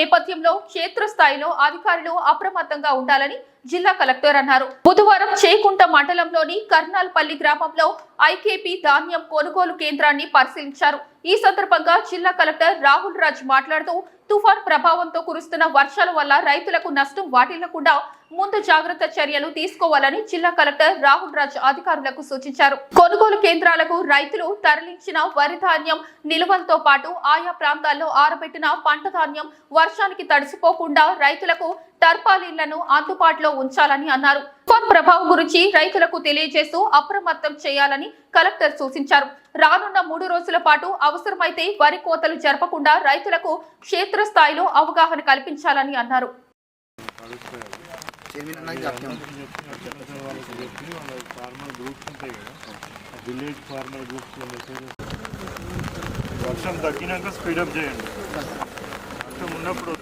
నేపథ్యంలో క్షేత్రస్థాయిలో అధికారులు అప్రమత్తంగా ఉండాలని జిల్లా కలెక్టర్ అన్నారు. బుధవారం చేకుంట మండలంలోని కర్నాల్పల్లి గ్రామంలో ఐకేపీ ధాన్యం కొనుగోలు కేంద్రాన్ని పరిశీలించారు. ఈ సందర్భంగా జిల్లా కలెక్టర్ రాహుల్ రాజ్ మాట్లాడుతూ తుఫాన్ ప్రభావంతో కురుస్తున్న వర్షాల వల్ల రైతులకు నష్టం వాటిల్లకుండా ముందు జాగ్రత్త చర్యలు తీసుకోవాలని జిల్లా కలెక్టర్ రాహుల్ రాజ్ అధికారులకు సూచించారు. కొనుగోలు కేంద్రాలకు రైతులు తరలించిన వరి ధాన్యం నిల్వలతో పాటు ఆయా ప్రాంతాల్లో ఆరబెట్టిన పంట ధాన్యం వర్షానికి తడిసిపోకుండా రైతులకు టర్పాలిన్లను అందుబాటులో ఉంచాలని అన్నారు. తుఫాన్ ప్రభావం గురించి రైతులకు తెలియజేస్తూ అప్రమత్తం చేయాలని కలెక్టర్ సూచించారు. రానున్న 3 రోజుల పాటు అవసరమైతే వరి కోతలు జరపకుండా రైతులకు క్షేత్రస్థాయిలో అవగాహన కల్పించాలని అన్నారు. వర్షం తగ్గినాక స్పీడప్ చేయండి. వర్షం ఉన్నప్పుడు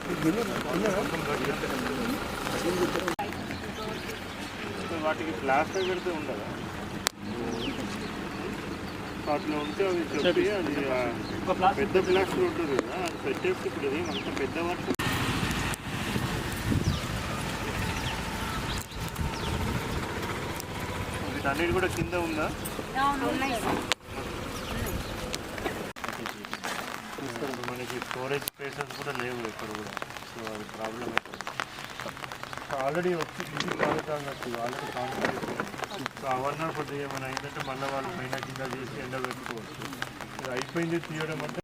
వాటికి ప్లాస్టర్ పెడితే ఉండదా? అట్లా ఉంటే అవి చెప్పి అది పెద్ద ప్లాస్టర్ ఉంటుంది కదా, అది పెట్టేసి ఇప్పుడు అది అంత పెద్ద వర్షం వీటన్నిటి కూడా కింద ఉందా? మనకి స్టోరేజ్ స్పేసెస్ కూడా లేవు ఎక్కడ కూడా. సో అది ప్రాబ్లం అవుతుంది. ఆల్రెడీ వచ్చి ఇంటికి కాలుతాన్నట్టు ఆల్రెడీ కాంట్రాక్ట్. సో అవన్నీ కొద్దిగా ఏమైనా అయిందంటే మళ్ళీ వాళ్ళు పైన కింద చేసి ఎండ పెట్టుకోవచ్చు. ఇది అయిపోయింది తీయడం అంటే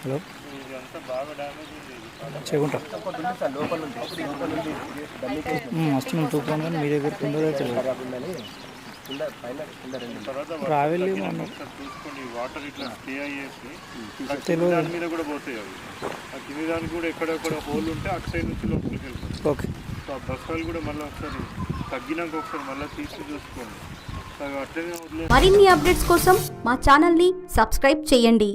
హలో ఇదంతా బాగా డ్యామేజ్ ఉంది. చేకుంటా వస్తున్నాం తుఫాన్ కానీ మీ దగ్గర కుండలో రావెళ్ళి చూసుకోండి. వాటర్ ఇట్లా స్టే అయ్యేసి దాని మీద కూడా పోతాయి. అవి ఆ కింది దానికి కూడా ఎక్కడెక్కడ హోల్ ఉంటే అటు సైడ్ నుంచి లోపలికి వెళ్ళిపోతుంది. ఓకే. సో ఆ బస్సాలు కూడా మళ్ళీ ఒకసారి తగ్గినాక ఒకసారి మళ్ళీ తీసి చూసుకోండి. అట్లనే మరిన్ని అప్డేట్స్ కోసం మా ఛానల్ని సబ్స్క్రైబ్ చేయండి.